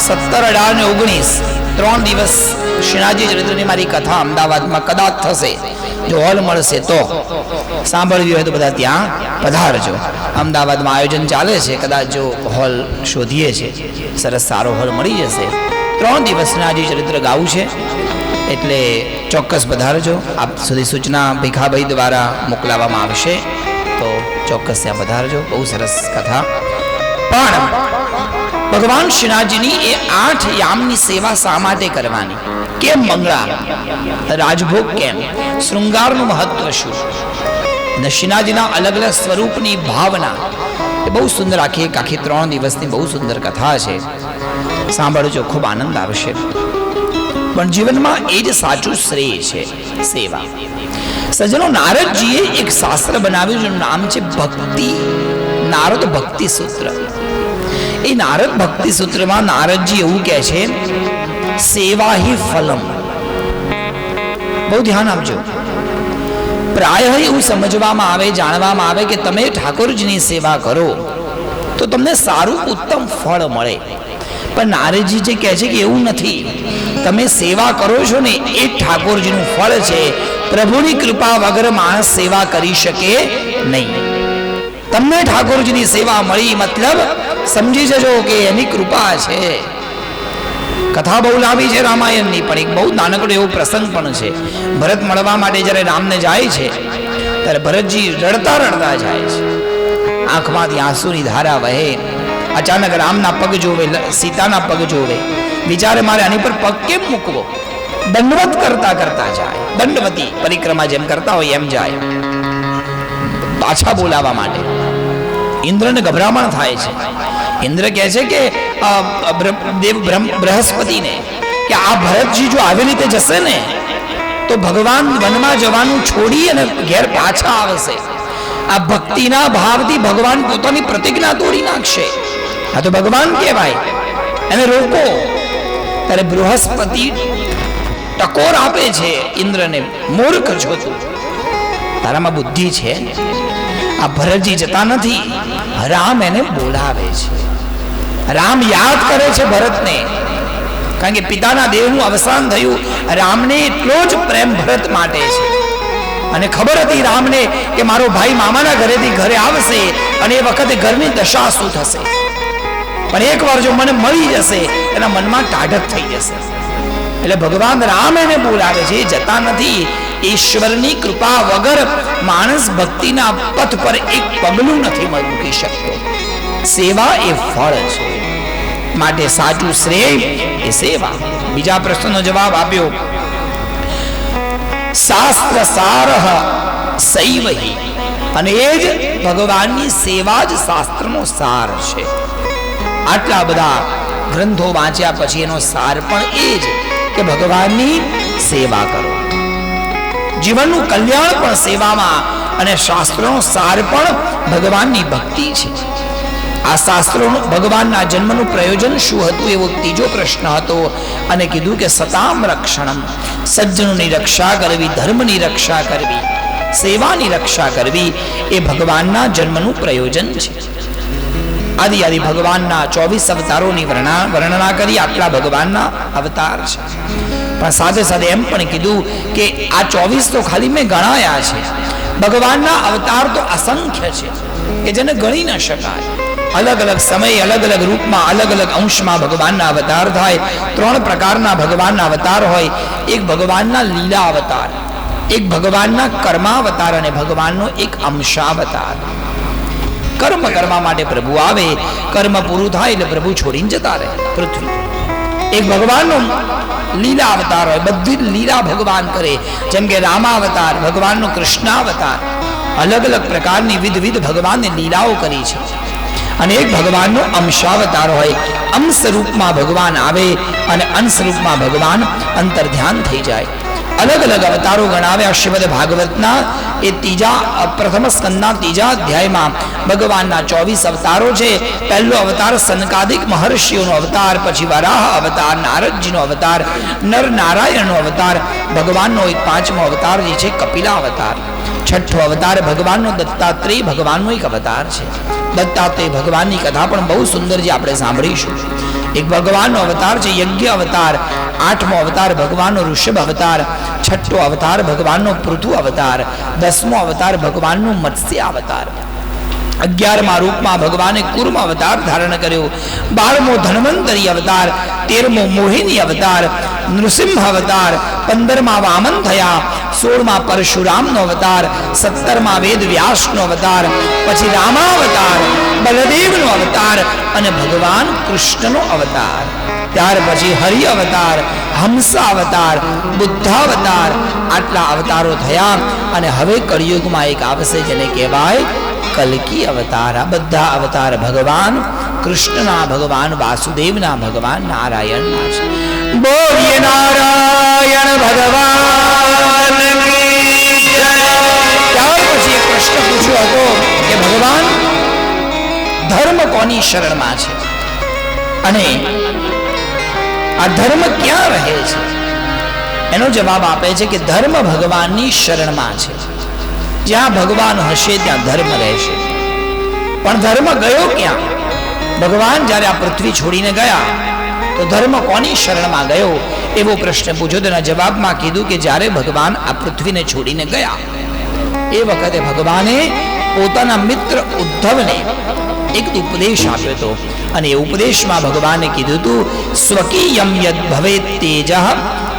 17, 18 ને 19 3 દિવસ શ્રીનાથજી ચરિત્રની મારી કથા અમદાવાદમાં કદાચ થશે, જો હોલ મળશે તો સાંભળવી હોય તો બધા ત્યાં પધારજો. અમદાવાદમાં આયોજન ચાલે છે, કદાચ જો હોલ શોધીએ છે, સરસ સારો હોલ મળી જશે. 3 દિવસ શ્રીનાથજી ચરિત્ર ગાવું છે, એટલે ચોક્કસ પધારજો. આપ સુધી સૂચના ભીખાભાઈ દ્વારા મોકલાવવામાં આવશે, તો ચોક્કસ ત્યાં પધારજો. બહુ સરસ કથા. પણ ભગવાન શ્રીનાથજીની એ 8 યામની સેવા શા માટે કરવાની? કેમ મંગળા, રાજભોગ કેમ, શૃંગારનું મહત્વ શું, અને શ્રીનાથજીના અલગ અલગ સ્વરૂપની ભાવના, એ બહુ સુંદર આખી 3 દિવસની બહુ સુંદર કથા છે. સાંભળજો, ખૂબ આનંદ આવશે. પણ જીવનમાં એ જ સાચું શ્રેય છે, સેવા. સજ્જનો, નારદજીએ એક શાસ્ત્ર બનાવ્યું જેનું નામ છે ભક્તિ, નારદ ભક્તિ સૂત્ર. એ નારદ ભક્તિ સૂત્રમાં નારદજી એવું કહે છે, સેવા હિ ફલમ. બહુ ધ્યાન આપજો. પ્રાય એવું સમજવામાં આવે, જાણવામાં આવે કે તમે ઠાકોરજીની સેવા કરો તો તમને સારું ઉત્તમ ફળ મળે. પણ નારદજી જે કહે છે કે એવું નથી. તમે સેવા કરો છો ને એ ઠાકોરજીનું ફળ છે. પ્રભુની કૃપા વગર માણસ સેવા કરી શકે નહીં. તમને ઠાકોરજીની સેવા મળી મતલબ સમજી જજો કે એની કૃપા છે. કથા બહુ લાંબી છે રામાયણની, પણ એક બહુ નાનકડો એવો પ્રસંગ પણ છે. ભરત મળવા માટે જ્યારે રામને જાય છે ત્યારે ભરતજી રડતા રડતા જાય છે, આંખમાંથી આંસુની ધારા વહે. અચાનક રામના પગ જોવે, સીતાના પગ જોવે, વિચારે મારે આની પર પગ કેમ મૂકવો. દંડવત કરતા કરતા જાય, દંડવતી પરિક્રમા જેમ કરતા હોય એમ જાય, પાછા બોલાવવા માટે. ઇન્દ્રને ગભરામણ થાય છે. ઇન્દ્ર કહે છે કે દેવ બૃહસ્પતિને કે આ ભરતજી જો આવી રીતે જશે ને તો ભગવાન વનમાં જવાનું છોડી અને ઘેર પાછા આવશે. આ ભક્તિના ભાવથી ભગવાન પોતાની પ્રતિજ્ઞા તોડી નાખશે. આ તો ભગવાન કહેવાય, એને રોકો. ત્યારે બૃહસ્પતિ ટકોર આપે છે ઇન્દ્રને, મૂર્ખ છો તું, તારામાં બુદ્ધિ છે? આ ભરતજી જતા નથી, રામ એને બોલાવે છે. રામ યાદ કરે છે ભરતને, કારણ કે પિતાના દેહનું અવસાન થયું. રામને એટલો જ પ્રેમ ભરત માટે છે, અને ખબર હતી રામને કે મારો ભાઈ મામાના ઘરેથી ઘરે આવશે અને એ વખતે ઘરની દશા શું થશે. પણ એકવાર જો મને મળી જશે, એના મનમાં ટાઢક થઈ જશે. એટલે ભગવાન રામ એને બોલાવે છે, જતા નથી. ઈશ્વરની કૃપા વગર માણસ ભક્તિના પથ પર એક પગલું નથી મૂકી શકતો. સેવા એ ફળ છે, માટે સાચું શ્રેય એ સેવા. બીજા પ્રશ્નનો જવાબ આપ્યો, શાસ્ત્ર સારહ સૈવહી, અને એ જ ભગવાનની સેવા જ શાસ્ત્રનો સાર છે. આટલા બધા ગ્રંથો વાંચ્યા પછી એનો સાર પણ એ જ કે ભગવાનની સેવા કરો. જીવનનું કલ્યાણ પણ સેવામાં, અને શાસ્ત્રોનો સાર પણ ભગવાનની ભક્તિ છે. આ શાસ્ત્રોનું ભગવાનના જન્મનું પ્રયોજન શું હતું એવો ત્રીજો પ્રશ્ન હતો, અને કીધું કે સતામ રક્ષણમ, સજ્જનોની રક્ષા કરવી, ધર્મની રક્ષા કરવી, સેવાની રક્ષા કરવી એ ભગવાનના જન્મનું પ્રયોજન છે. આદિ આદિ ભગવાનના 24 અવતારોની વર્ણના કરી. આટલા ભગવાનના અવતાર છે, પણ સાથે સાથે એમ પણ કીધું કે આ 24 તો ખાલી મેં ગણાયા છે. ભગવાનના અવતાર તો અસંખ્ય છે કે જેને ગણી ન શકાય. અલગ અલગ સમય, અલગ અલગ રૂપમાં, અલગ અલગ અંશમાં ભગવાનના અવતાર થાય. 3 પ્રકારના ભગવાનના અવતાર હોય. એક ભગવાનના લીલા અવતાર, એક ભગવાનના કર્માવતાર, અને ભગવાનનો એક અંશાવતાર. કર્મ કરવા માટે પ્રભુ આવે, કર્મ પૂરું થાય એટલે પ્રભુ છોડીને જતા રહે પૃથ્વી. એક ભગવાનનો લીલા અવતાર હોય, બધી લીલા ભગવાન કરે, જેમ કે રામાવતાર, ભગવાનનો કૃષ્ણાવતાર. અલગ અલગ પ્રકારની વિવિધ ભગવાનની લીલાઓ કરી છે. અને એક ભગવાનનો અંશાવતાર હોય, અંશ રૂપમાં ભગવાન આવે અને અંશ રૂપમાં ભગવાન અંતર્ધ્યાન થઈ જાય. અલગ અલગ અવતારો ગણાવ્યા શ્રીમદ ભાગવતના એ પ્રથમ સ્કંદના 3જા અધ્યાયમાં. ભગવાનના 24 અવતારો છે. પહેલો અવતાર સનકાદિક મહર્ષિઓનો અવતાર, પછી વરાહ અવતાર, નારદજીનો અવતાર, નર નારાયણનો અવતાર. ભગવાનનો એક 5મો અવતાર જે છે કપિલા અવતાર. 6ઠ્ઠો અવતાર ભગવાનનો દત્તાત્રેય ભગવાનનો એક અવતાર છે. દત્તાત્રેય ભગવાનની કથા પણ બહુ સુંદર જે આપણે સાંભળીશું. એક ભગવાનનો અવતાર છે યજ્ઞ અવતાર, 8મો અવતાર ભગવાનનો ઋષભ અવતાર, 6ઠો અવતાર ભગવાનનો પૃથુ અવતાર, 10મો અવતાર ભગવાનનો મત્સ્ય અવતાર, 11મા રૂપમાં ભગવાને કુર્મ અવતાર ધારણ કર્યો, 12મો ધન્વંતરી અવતાર, 13મો મોહિની અવતાર, નૃસિંહ અવતાર, 15મા વામન થયા, 16મા પરશુરામનો અવતાર, 17મા વેદ વ્યાસનો અવતાર, પછી રામાવતાર, બલદેવનો અવતાર અને ભગવાન કૃષ્ણનો અવતાર. ત્યાર પછી હરિ અવતાર, હંસ અવતાર, બુદ્ધાવતાર, આટલા અવતારો થયા. અને હવે કળિયુગમાં એક આવશે જેને કહેવાય કલ્કી અવતાર. આ બધા અવતાર ભગવાન કૃષ્ણના, ભગવાન વાસુદેવના, ભગવાન નારાયણના છે. બોલીએ નારાયણ ભગવાન કી જય. ત્યાર પછી પ્રશ્ન પૂછ્યો હતો કે ભગવાન ધર્મ કોની શરણમાં છે અને આ ધર્મ ક્યાં રહે છે? એનો જવાબ આપે છે કે ધર્મ ભગવાનની શરણમાં છે. જ્યાં ભગવાન હશે ત્યાં ધર્મ રહેશે. પણ ધર્મ ગયો ક્યાં? ભગવાન જ્યારે આ પૃથ્વી છોડીને ગયા તો ધર્મ કોની શરણમાં ગયો એવો પ્રશ્ન પૂછ્યો. તેના જવાબમાં કીધું કે જ્યારે ભગવાન આ પૃથ્વીને છોડીને ગયા એ વખતે ભગવાને પોતાના મિત્ર ઉદ્ધવને એક ઉપદેશ આપ્યો હતો. અને એ ઉપદેશમાં ભગવાને કીધું હતું સ્વકીયમ યદ ભવેત તેજઃ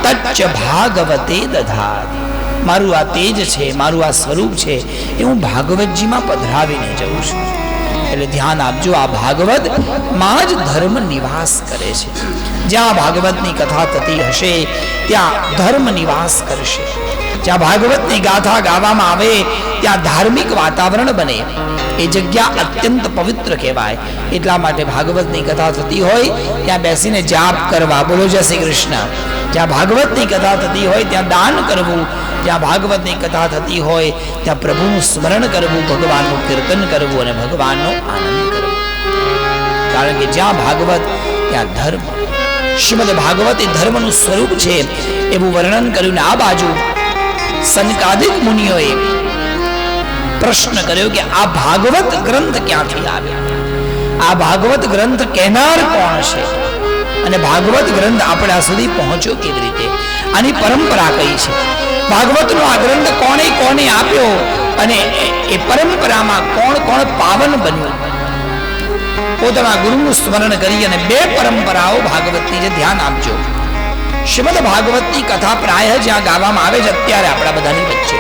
તચ્ચ ભાગવતે દધાત. મારું આ તેજ છે, મારું આ સ્વરૂપ છે એ હું ભાગવતજીમાં પધરાવીને જઉં છું. એટલે ધ્યાન આપજો, આ ભાગવત માં જ ધર્મ નિવાસ કરે છે. જ્યાં ભાગવતની કથા થતી હશે ત્યાં ધર્મ નિવાસ કરશે. જ્યાં ભાગવતની ગાથા ગાવામાં આવે ત્યાં ધાર્મિક વાતાવરણ બને. એ જગ્યા અત્યંત પવિત્ર કહેવાય. એટલા માટે ભાગવતની કથા થતી હોય ત્યાં બેસીને જાપ કરવા. બોલો જય શ્રી કૃષ્ણ. જ્યાં ભાગવતની કથા થતી હોય ત્યાં દાન કરવું. જ્યાં ભાગવતની કથા થતી હોય ત્યાં પ્રભુનું સ્મરણ કરવું, ભગવાનનું કીર્તન કરવું અને ભગવાનનો આનંદ કરવો. કારણ કે જ્યાં ભાગવત ત્યાં ધર્મ. શ્રીમદ ભાગવત એ ધર્મનું સ્વરૂપ છે એવું વર્ણન કર્યું. આ બાજુ સનકાદિક મુનિઓએ પ્રશ્ન કર્યો કે આ ભાગવત ગ્રંથ ક્યાંથી આવ્યો? આ ભાગવત ગ્રંથ કહેનાર કોણ છે અને ભાગવત ગ્રંથ આપણા સુધી પહોંચ્યો કેવી રીતે? આની પરંપરા કઈ છે? ભાગવતનો આ ગ્રંથ કોણે કોને આપ્યો અને એ પરંપરામાં કોણ કોણ પાવન બન્યું? પોતાના ગુરુનું સ્મરણ કરી અને 2 પરંપરાઓ ભાગવતની છે. ધ્યાન આપજો. શ્રીમદ ભાગવતની કથા પ્રાય જ્યાં ગાવામાં આવે છે અત્યારે આપણા બધાની વચ્ચે,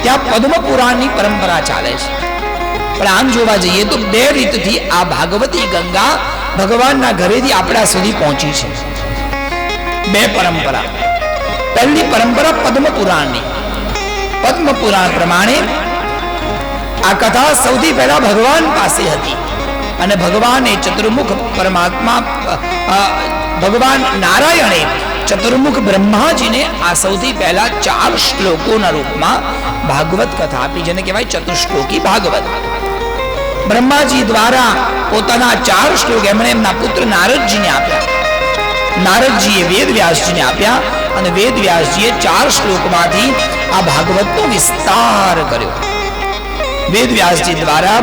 ત્યાં પદ્મ પુરાણની પરંપરા ચાલે છે. પણ આમ જોવા જઈએ તો 2 રીતથી આ ભાગવતી ગંગા ભગવાનના ઘરેથી આપણા સુધી પહોંચી છે. 2 પરંપરા. પહેલી પરંપરા પદ્મ પુરાણની. પદ્મ પુરાણ પ્રમાણે આ કથા સૌથી પહેલા ભગવાન પાસે હતી અને ભગવાને ચતુર્મુખ પરમાત્મા ભગવાન નારાયણે ચતુર્મુખ બ્રહ્માજીને આ સૌથી પહેલા 4 શ્લોકોના રૂપમાં ભાગવત કથા આપી, જેને કહેવાય ચતુશ્લોકી ભાગવત. બ્રહ્માજી દ્વારા પોતાના 4 શ્લોક એમણે એમના પુત્ર નારદજીને આપ્યા. નારદજીએ વેદ વ્યાસજીને આપ્યા અને વેદ વ્યાસજીએ 4 શ્લોકમાંથી આ ભાગવતનો વિસ્તાર કર્યો. વેદ વ્યાસજી દ્વારા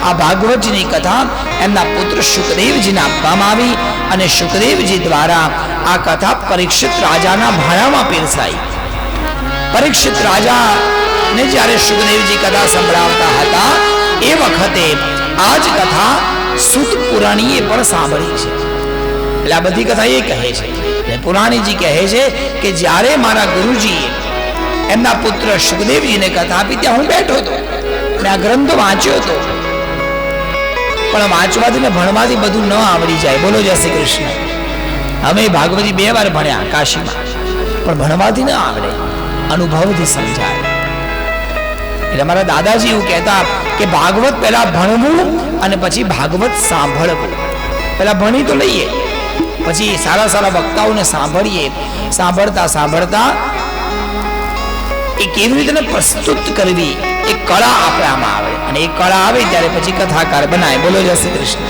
આ ભાગવતજીની કથા એમના પુત્ર શુકદેવજીને આપવામાં આવી અને શુકદેવજી દ્વારા આ કથા પરીક્ષિત રાજાના ભાણામાં પીરસાઈ. પરીક્ષિત રાજાને જ્યારે શુકદેવજી કથા સંભળાવતા હતા એ વખતે આ જ કથા સૂત પુરાણીએ પણ સાંભળી છે. એટલે આ બધી કથા એ કહે છે, પુરાણીજી કહે છે કે જ્યારે મારા ગુરુજીએ એમના પુત્ર શુકદેવજીને કથા આપી ત્યાં હું બેઠો હતો. મેં આ ગ્રંથ વાંચ્યો હતો, પણ વાંચવાથી ને ભણવાથી બધું ન આવડી જાય. બોલો જય શ્રી કૃષ્ણ. અમે ભાગવતી 2 વાર ભણ્યા કાશીમાં, પણ ભણવાથી ન આવડે, અનુભવથી સમજાય. એટલે અમારા દાદાજી એવું કહેતા કે ભાગવત પહેલા ભણવું અને પછી ભાગવત સાંભળવું. પહેલા ભણી તો લઈએ, પછી સારા સારા વક્તાઓને સાંભળીએ. સાંભળતા સાંભળતા એ કેવી રીતે પ્રસ્તુત કરવી એ કળા આપવામાં આવે અને એ કળા આવે ત્યારે પછી કથાકાર બનાય. બોલો જય શ્રી કૃષ્ણ.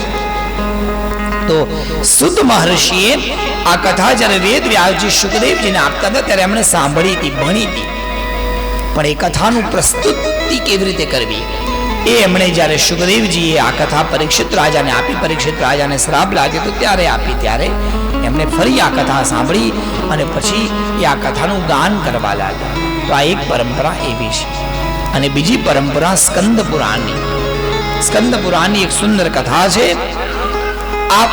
તો સુત મહર્ષિએ આ કથા જ્યારે વેદ વ્યાસજી શુકદેવજીને આપતા હતા ત્યારે એમણે સાંભળી હતી, ભણી હતી. પણ એ કથાનું પ્રસ્તુતિ કેવી રીતે કરવી એ એમણે જ્યારે સુખદેવજીએ આ કથા પરીક્ષિત રાજાને આપી, પરીક્ષિત રાજાને શ્રાપ લાગ્યો તો ત્યારે આપી, ત્યારે એમણે ફરી આ કથા સાંભળી અને પછી એ આ કથાનું ગાન કરવા લાગ્યા. તો આ એક પરંપરા એવી છે. અને બીજી પરંપરા સ્કંદ પુરાણની. સ્કંદ પુરાણની એક સુંદર કથા છે. આ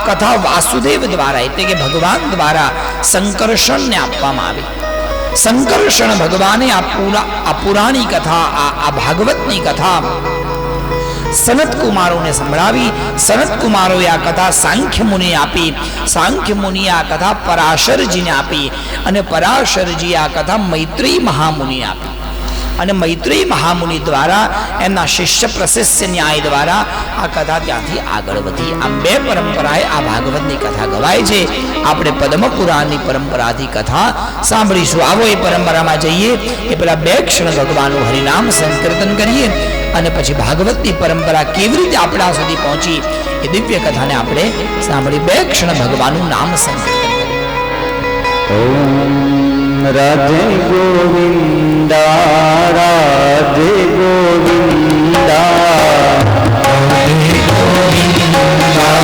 કથા વાસુદેવ દ્વારા એટલે કે ભગવાન દ્વારા સંકર્ષણને આપવામાં આવી. સંકર્ષણ ભગવાને આ પુરાણી કથા, આ ભાગવતની કથા સનત કુમારોને સંભળાવી. સનત કુમારોએ આ કથા સાંખ્ય મુનિએ આપી. સાંખ્ય મુનિએ આ કથા પરાશરજીને આપી અને પરાશરજીએ આ કથા મૈત્રેય મહામુનિએ આપી. અને મૈત્રેય મહામુનિ દ્વારા એમના શિષ્ય પ્રશિષ્ય ન્યાય દ્વારા આ કથા ત્યાંથી આગળ વધી. આમ બે પરંપરાએ આ ભાગવતની કથા ગવાય છે. આપણે પદ્મ પુરાણની પરંપરાથી કથા સાંભળીશું. આવો એ પરંપરામાં જઈએ એ પેલા બે ક્ષણ ભગવાનનું હરિનામ સંકીર્તન કરીએ અને પછી ભાગવતની પરંપરા કેવી રીતે આપણા સુધી પહોંચી એ દિવ્ય કથાને આપણે સાંભળી બે ક્ષણ ભગવાનનું નામ સંકીર્તન કરીએ. ઓમ રાધે ગોવિંદા રાધે ગોવિંદા રાધે ગોવિંદા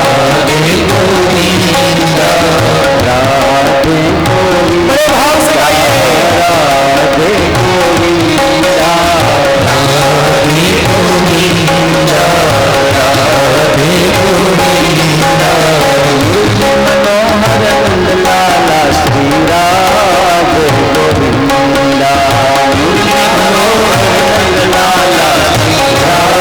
રાધે ગોવિંદા રાધે ગોવિંદા રાધે ગોવિંદા રાધે ગોવિંદા રાધે ગોવિંદા મનોહર નંદલાલા શ્રી રાધે ગોવિંદા મનોહર નંદલાલા શ્રી રાધે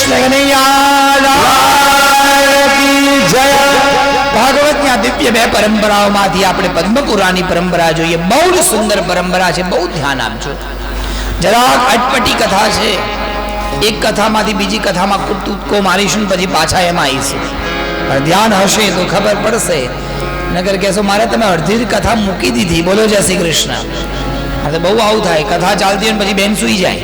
કૃષ્ણ કનૈયા લાલ કી જય. ભાગવતની આ દિવ્ય બે પરંપરાઓમાંથી આપણે પદ્મપુરાની પરંપરા જોઈએ. બહુ જ સુંદર પરંપરા છે, બહુ ધ્યાન આપજો. જરાક અટપટી કથા છે. એક કથામાંથી બીજી કથામાં કૂદકો મારીશું, પછી પાછા એમાં આવીશું. પણ ધ્યાન હશે તો ખબર પડશે. નગર કહેશો મારે તમે અડધી જ કથા મૂકી દીધી. બોલો જય શ્રી કૃષ્ણ. હા તો બહુ આવું થાય, કથા ચાલતી હોય પછી બેન સૂઈ જાય.